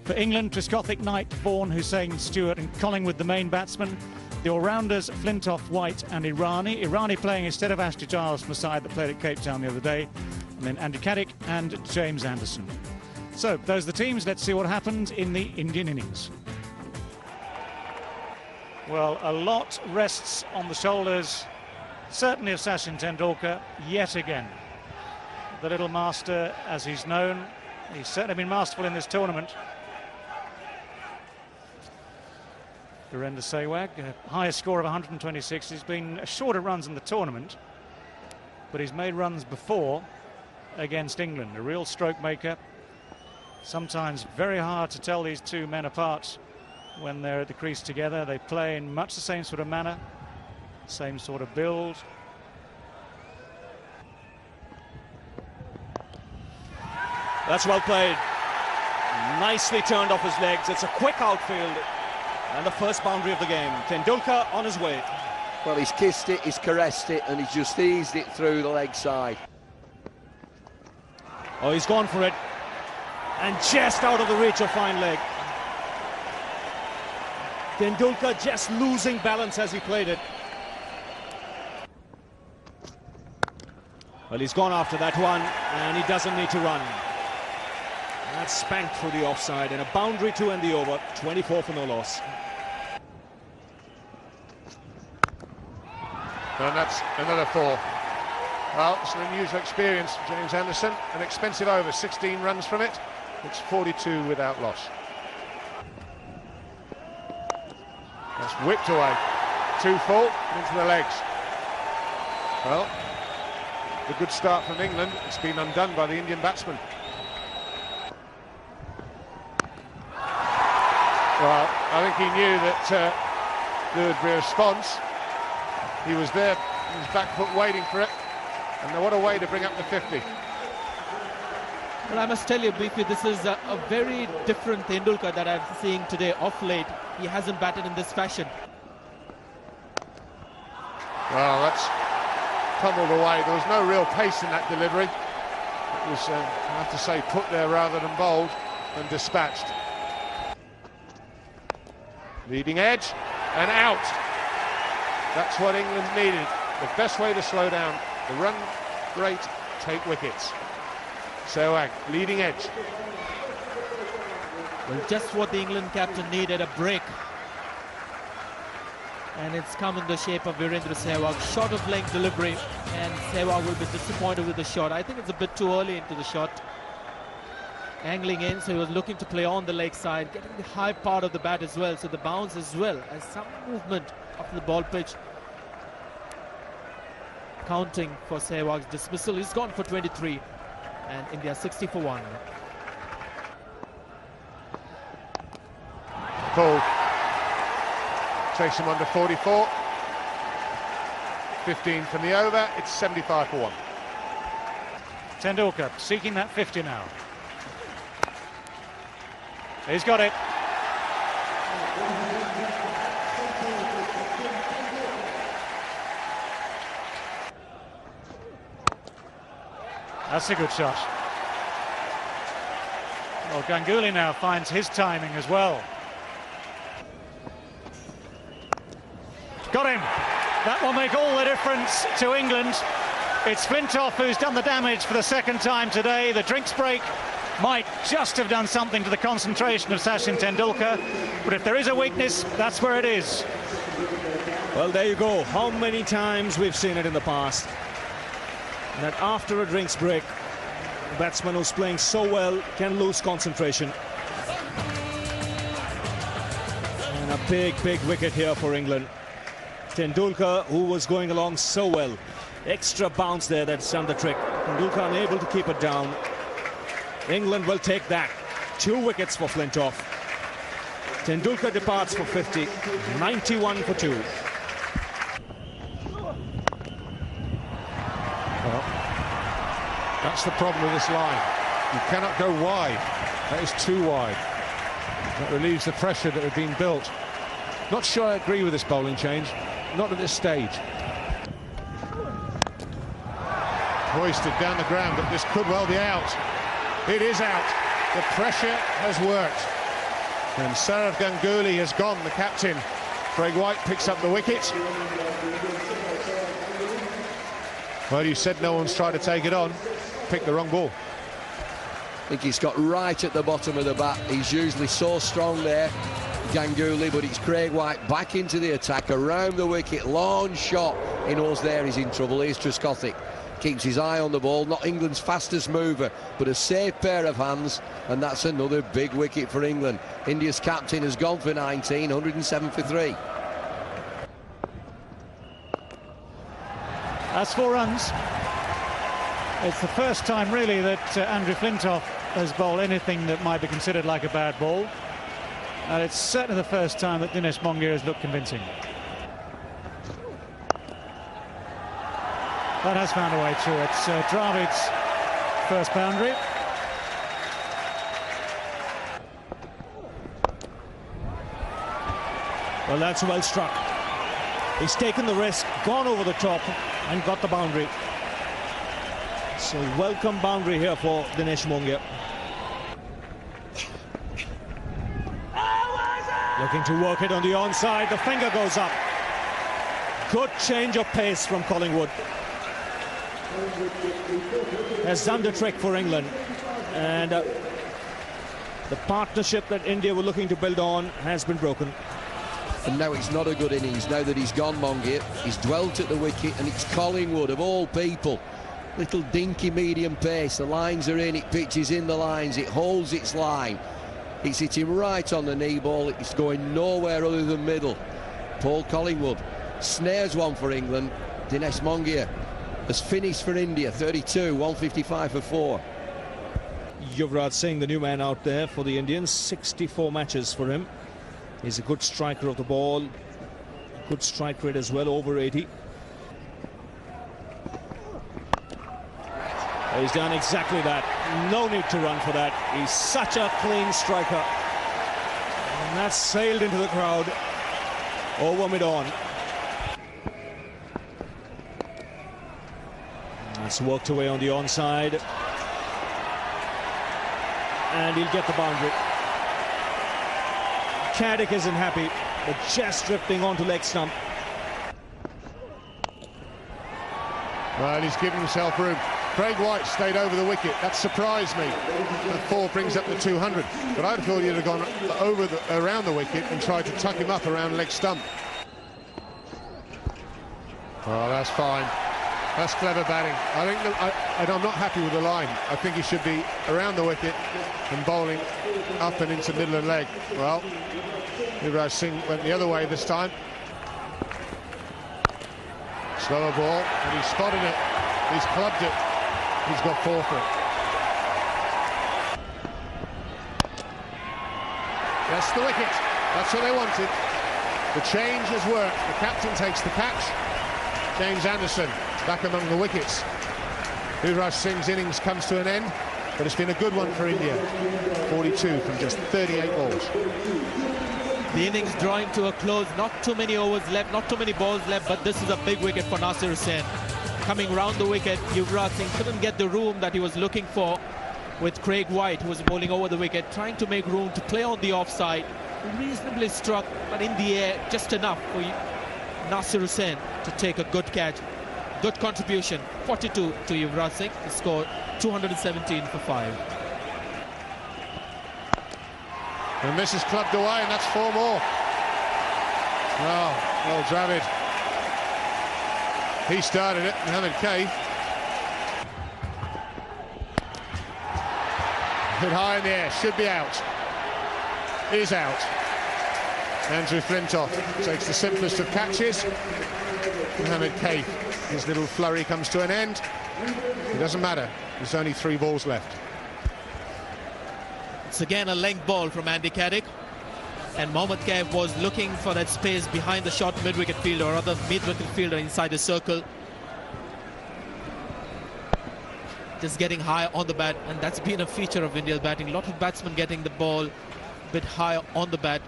For England, Trescothick, Knight, Vaughan, Hussain, Stewart and Collingwood, the main batsmen. The all-rounders, Flintoff, White and Irani. Irani playing instead of Ashley Giles from the side that played at Cape Town the other day. And then Andrew Caddick and James Anderson. So, those are the teams. Let's see what happened in the Indian innings. Well, a lot rests on the shoulders, certainly of Sachin Tendulkar, yet again. The little master, as he's known. He's certainly been masterful in this tournament. Virender Sehwag, highest score of 126. He's been shorter runs in the tournament, but he's made runs before against England. A real stroke maker. Sometimes very hard to tell these two men apart when they're at the crease together. They play in much the same sort of manner, same sort of build. That's well played. Nicely turned off his legs. It's a quick outfield. And the first boundary of the game. Tendulkar on his way. Well, he's kissed it, he's caressed it, and he's just eased it through the leg side. Oh, he's gone for it. And just out of the reach of fine leg. Tendulkar just losing balance as he played it. Well, he's gone after that one, and he doesn't need to run. That's spanked through the offside, and a boundary to end the over. 24 for no loss. And that's another 4. Well, it's an unusual experience, James Anderson. An expensive over, 16 runs from it. It's 42 without loss. That's whipped away. 2 full into the legs. Well, the good start from England. It's been undone by the Indian batsman. Well, I think he knew that there would be a response. He was there, his back foot waiting for it. And what a way to bring up the 50. Well, I must tell you, BP, this is a very different Tendulkar that I'm seeing today off late. He hasn't batted in this fashion. Well, that's tumbled away. There was no real pace in that delivery. It was, I have to say, put there rather than bowled and dispatched. Leading edge and out. That's what England needed. The best way to slow down. The run rate, take wickets. Sehwag, leading edge. Well, just what the England captain needed, a break. And it's come in the shape of Virender Sehwag. Short of length delivery, and Sehwag will be disappointed with the shot. I think it's a bit too early into the shot. Angling in, so he was looking to play on the leg side, getting the high part of the bat as well, so the bounce as well as some movement of the ball pitch. Counting for Sehwag's dismissal. He's gone for 23, and India 60 for 1. Full. Takes him under 44. 15 from the over. It's 75 for 1. Tendulkar seeking that 50 now. He's got it. That's a good shot. Well, Ganguly now finds his timing as well. Got him. That will make all the difference to England. It's Flintoff who's done the damage for the second time today. The drinks break might just have done something to the concentration of Sachin Tendulkar, but if there is a weakness, that's where it is. Well, there you go. How many times we've seen it in the past, that after a drinks break, the batsman who's playing so well can lose concentration. And a big wicket here for England. Tendulkar, who was going along so well. Extra bounce there that's done the trick. Tendulkar unable to keep it down. England will take that. 2 wickets for Flintoff. Tendulkar departs for 50. 91 for 2. Well, that's the problem with this line. You cannot go wide. That is too wide. That relieves the pressure that had been built. Not sure I agree with this bowling change. Not at this stage. Hoisted down the ground, but this could well be out. It is out. The pressure has worked. And Sourav Ganguly has gone, the captain. Craig White picks up the wicket. Well, you said no one's tried to take it on. Picked the wrong ball. I think he's got right at the bottom of the bat. He's usually so strong there, Ganguly, but it's Craig White back into the attack, around the wicket, long shot. He knows there he's in trouble. Here's Trescothick. Keeps his eye on the ball, not England's fastest mover, but a safe pair of hands, and that's another big wicket for England. India's captain has gone for 19, 107 for 3. That's 4 runs. It's the first time, really, that Andrew Flintoff has bowled anything that might be considered like a bad ball. And it's certainly the first time that Dinesh Mongia has looked convincing. That has found a way through. It's Dravid's first boundary. Well, that's well struck. He's taken the risk, gone over the top and got the boundary. So welcome boundary here for Dinesh Mongia. Looking to work it on the onside. The finger goes up. Good change of pace from Collingwood. Has done the trick for England. And the partnership that India were looking to build on has been broken. And now it's not a good innings. Now that he's gone, Mongia, he's dwelt at the wicket, and it's Collingwood, of all people. Little dinky medium pace. The lines are in, it pitches in the lines, it holds its line. It's hitting right on the knee ball. It's going nowhere other than middle. Paul Collingwood snares one for England. Dinesh Mongia has finished for India, 32, 155 for 4. Yuvraj Singh, the new man out there for the Indians, 64 matches for him. He's a good striker of the ball, good strike rate as well, over 80. He's done exactly that. No need to run for that. He's such a clean striker. And that's sailed into the crowd over mid-on. That's worked away on the onside. And he'll get the boundary. Caddick isn't happy, but just drifting onto leg stump. Well, he's given himself room. Craig White stayed over the wicket. That surprised me. That 4 brings up the 200. But I'd thought he'd have gone around the wicket and tried to tuck him up around leg stump. Oh, that's fine. That's clever batting. I think I'm not happy with the line. I think he should be around the wicket and bowling up and into middle and leg. Well, Yuvraj Singh went the other way this time. Slower ball, and he spotted it. He's clubbed it. He's got 4 for it. That's the wicket. That's what they wanted. The change has worked. The captain takes the catch. James Anderson back among the wickets. Yuvraj Singh's innings comes to an end, but it's been a good one for India. 42 from just 38 balls. The innings drawing to a close. Not too many overs left, not too many balls left, but this is a big wicket for Nasir Hussain. Coming round the wicket, Yuvraj Singh couldn't get the room that he was looking for with Craig White, who was bowling over the wicket, trying to make room to play on the offside. Reasonably struck, but in the air, just enough for Nasir Hussain to take a good catch. Good contribution, 42 to Yuvraj Singh. He scored 217 for 5. And this is clubbed away, and that's 4 more. Well, Dravid. He started it, Mohamed Kaif. Hit high in the air, should be out. Is out. Andrew Flintoff takes the simplest of catches. Mohamed Kaif, his little flurry comes to an end. It doesn't matter, there's only 3 balls left. It's again a length ball from Andy Caddick. And Mohamed Kaif was looking for that space behind the short mid-wicket fielder, or other mid-wicket fielder inside the circle. Just getting high on the bat, and that's been a feature of India's batting. A lot of batsmen getting the ball a bit higher on the bat.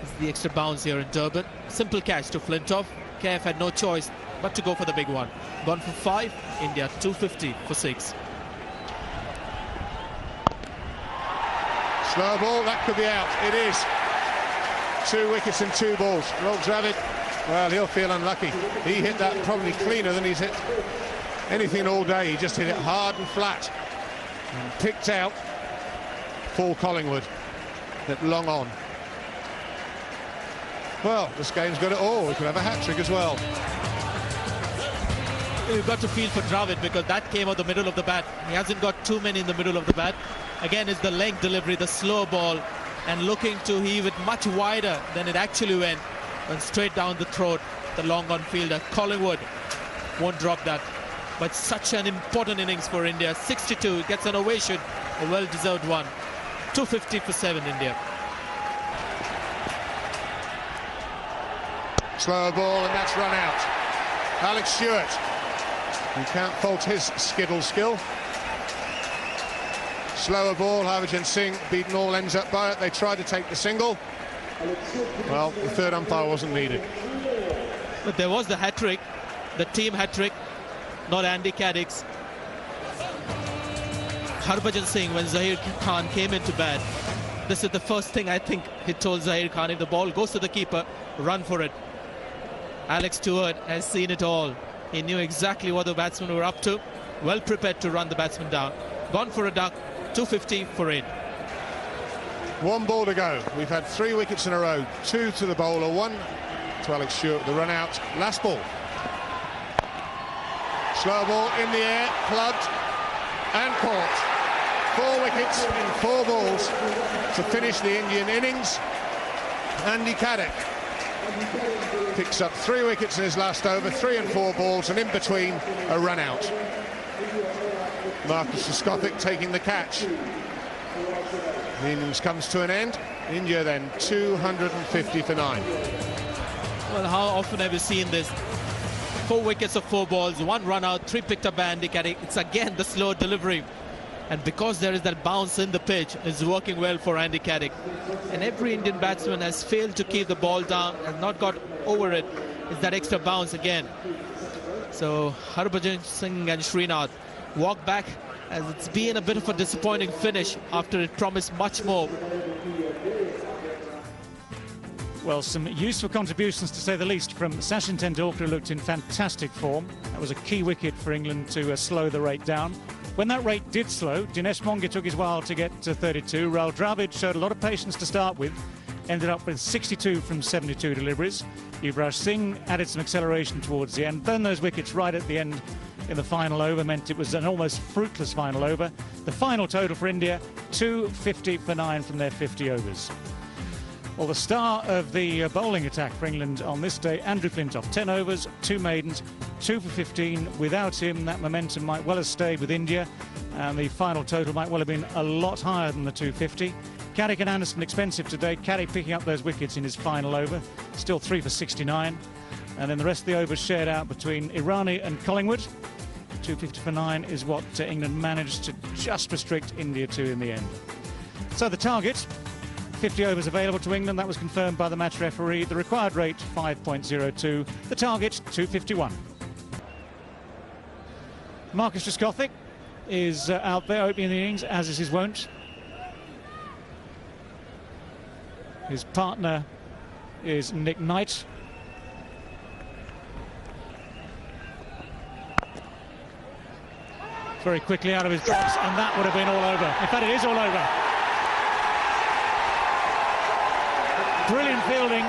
It's the extra bounce here in Durban. Simple catch to Flintoff. Kaif had no choice but to go for the big one. Gone for 5, India 250 for 6. Slow ball, that could be out. It is. 2 wickets and 2 balls. Well, Dravid, well, he'll feel unlucky. He hit that probably cleaner than he's hit anything all day. He just hit it hard and flat and picked out Paul Collingwood at long on. Well, this game's got it all. We could have a hat-trick as well. You've got to feel for Dravid because that came out the middle of the bat. He hasn't got too many in the middle of the bat. Again, it's the length delivery, the slow ball, and looking to heave it much wider than it actually went, and straight down the throat, the long-on fielder. Collingwood won't drop that. But such an important innings for India. 62, gets an ovation, a well-deserved one. 250 for 7, India. Slow ball, and that's run out. Alex Stewart. You can't fault his skittle skill. Slower ball, Dravid Singh beaten all ends up by it. They tried to take the single. Well, the third umpire wasn't needed. But there was the hat-trick, the team hat-trick, not Andy Caddick's. Harbhajan Singh, when Zaheer Khan came into bat, this is the first thing I think he told Zaheer Khan: if the ball goes to the keeper, run for it. Alex Stewart has seen it all. He knew exactly what the batsmen were up to. Well prepared to run the batsman down. Gone for a duck. 250 for 8. 1 ball to go. We've had 3 wickets in a row. 2 to the bowler, 1 to Alex Stewart. The run out. Last ball. Slow ball in the air, plugged and caught. 4 wickets in 4 balls to finish the Indian innings. Andy Caddick picks up 3 wickets in his last over, 3 and 4 balls, and in between a run out. Marcus Trescothick taking the catch. The innings comes to an end. India then 250 for 9. Well, how often have you seen this? 4 wickets of 4 balls, 1 run out, 3 picked up by Andy Caddick. It's again the slow delivery. And because there is that bounce in the pitch, it's working well for Andy Caddick. And every Indian batsman has failed to keep the ball down, has not got over it. It's that extra bounce again. So Harbhajan Singh and Srinath walk back, as it's been a bit of a disappointing finish after it promised much more. Well, some useful contributions to say the least from Sachin Tendulkar, who looked in fantastic form. That was a key wicket for England to slow the rate down. When that rate did slow, Dinesh Mongia took his while to get to 32. Rahul Dravid showed a lot of patience to start with, ended up with 62 from 72 deliveries. Yuvraj Singh added some acceleration towards the end. Then those wickets right at the end in the final over meant it was an almost fruitless final over. The final total for India, 250 for 9 from their 50 overs. Well, the star of the bowling attack for England on this day, Andrew Flintoff, 10 overs, 2 maidens, 2 for 15. Without him, that momentum might well have stayed with India, and the final total might well have been a lot higher than the 250. Caddick and Anderson expensive today. Caddick picking up those wickets in his final over, still 3 for 69. And then the rest of the overs shared out between Irani and Collingwood. 250 for 9 is what England managed to just restrict India to in the end. So the target, 50 overs available to England. That was confirmed by the match referee. The required rate, 5.02. The target, 251. Marcus Trescothick is out there opening the innings, as is his wont. His partner is Nick Knight. Very quickly out of his box, and that would have been all over. In fact, it is all over. Brilliant fielding.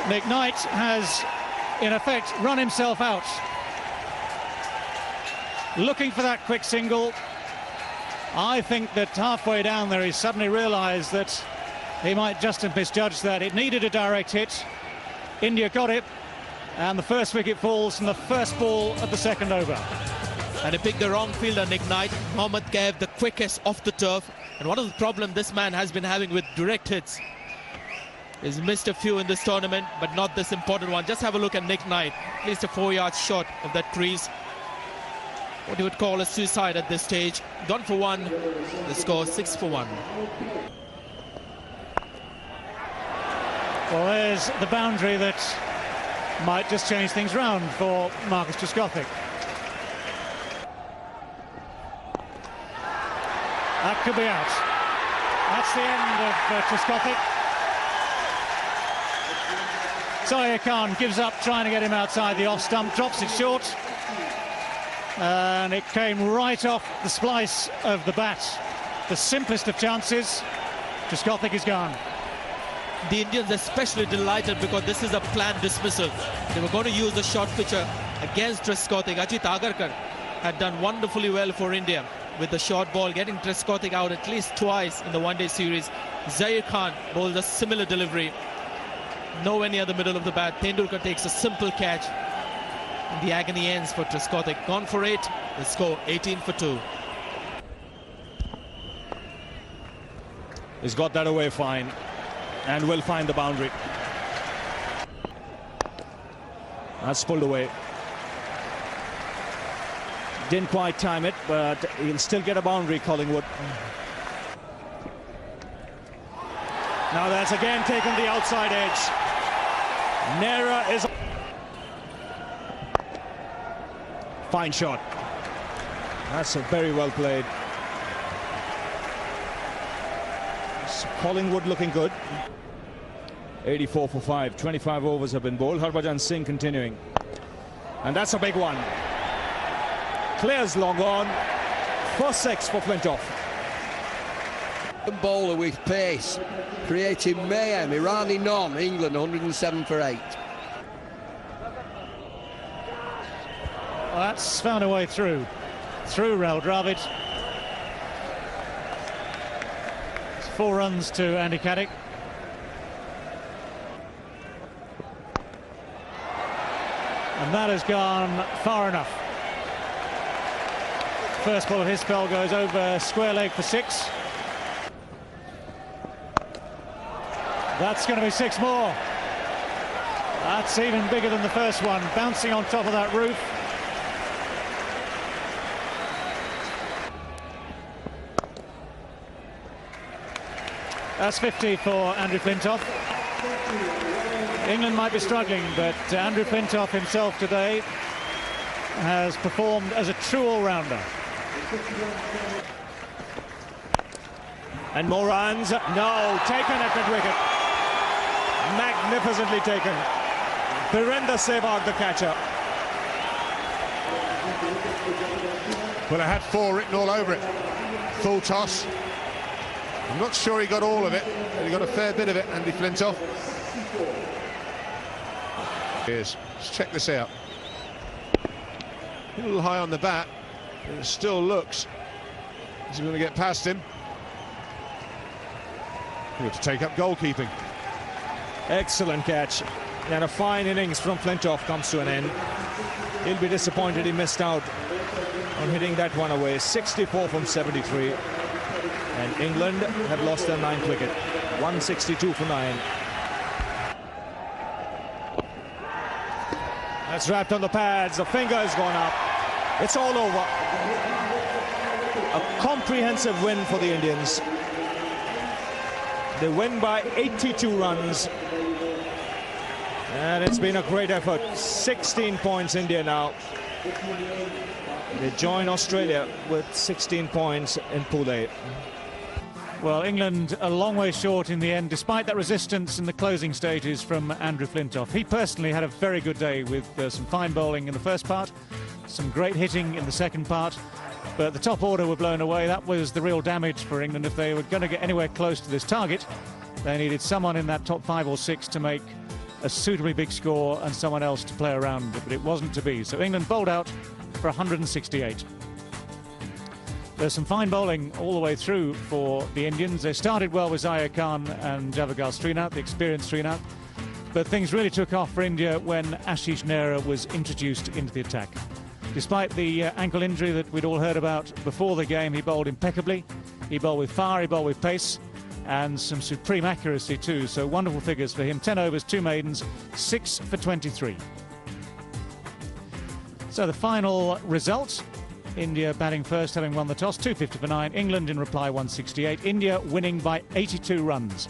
Nick Knight has, in effect, run himself out. Looking for that quick single. I think that halfway down there, he suddenly realised that he might just have misjudged that. It needed a direct hit. India got it, and the first wicket falls from the first ball of the second over. And he picked the wrong fielder, Nick Knight. Mohammad Kaif, the quickest off the turf. And one of the problems this man has been having with direct hits. He's missed a few in this tournament, but not this important one. Just have a look at Nick Knight. At least a 4-yard shot of that crease. What you would call a suicide at this stage. Gone for 1. The score 6 for 1. Well, there's the boundary that might just change things round for Marcus Trescothick. That could be out. that's the end of Trescothick. Zaheer Khan gives up trying to get him outside the off stump, drops it short, and it came right off the splice of the bat. The simplest of chances. Trescothick is gone. The Indians especially delighted because this is a planned dismissal. They were going to use the short pitcher against Trescothick. Ajit Agarkar had done wonderfully well for India with the short ball, getting Trescothick out at least twice in the one-day series. Zaheer Khan bowls a similar delivery. Nowhere near the middle of the bat. Tendulkar takes a simple catch. And the agony ends for Trescothick. Gone for 8. The score 18 for 2. He's got that away fine and will find the boundary. That's pulled away. Didn't quite time it, but he'll still get a boundary, Collingwood. Now that's again taken the outside edge. Nehra is... Fine shot. That's very well played. Collingwood looking good. 84 for 5. 25 overs have been bowled. Harbhajan Singh continuing. And that's a big one. Clears long on. For 6 for Flintoff. Bowler with pace, creating mayhem. Irani none. England 107 for 8. Well, that's found a way through Dravid. 4 runs to Andy Caddick. And that has gone far enough. First ball of his spell goes over square leg for 6. That's going to be 6 more. That's even bigger than the first one, bouncing on top of that roof. That's 50 for Andrew Flintoff. England might be struggling, but Andrew Flintoff himself today has performed as a true all-rounder. And more runs. No, taken at mid-wicket. Magnificently taken. Sehwag, the catcher. Well, it had 4 written all over it. Full toss. I'm not sure he got all of it, but he got a fair bit of it, Andy Flintoff. Let's check this out. A little high on the bat, but it still looks as he's going to get past him. He had to take up goalkeeping. Excellent catch. And a fine innings from Flintoff comes to an end. He'll be disappointed he missed out on hitting that one away. 64 from 73. And England have lost their 9th wicket. 162 for 9. That's wrapped on the pads. The finger has gone up. It's all over. A comprehensive win for the Indians. They win by 82 runs. And it's been a great effort. 16 points India now. They join Australia with 16 points in Pool A. Well, England a long way short in the end, despite that resistance in the closing stages from Andrew Flintoff. He personally had a very good day with some fine bowling in the first part, some great hitting in the second part, but the top order were blown away. That was the real damage for England. If they were going to get anywhere close to this target, they needed someone in that top 5 or 6 to make a suitably big score and someone else to play around, but it wasn't to be. So England bowled out for 168. There's some fine bowling all the way through for the Indians. They started well with Zaheer Khan and Jawagal Srinath, the experienced Srinath, but things really took off for India when Ashish Nehra was introduced into the attack. Despite the ankle injury that we'd all heard about before the game, he bowled impeccably. He bowled with fire, he bowled with pace, and some supreme accuracy too. So wonderful figures for him. 10 overs, 2 maidens, 6 for 23. So the final result: India batting first, having won the toss, 250 for 9. England in reply, 168. India winning by 82 runs.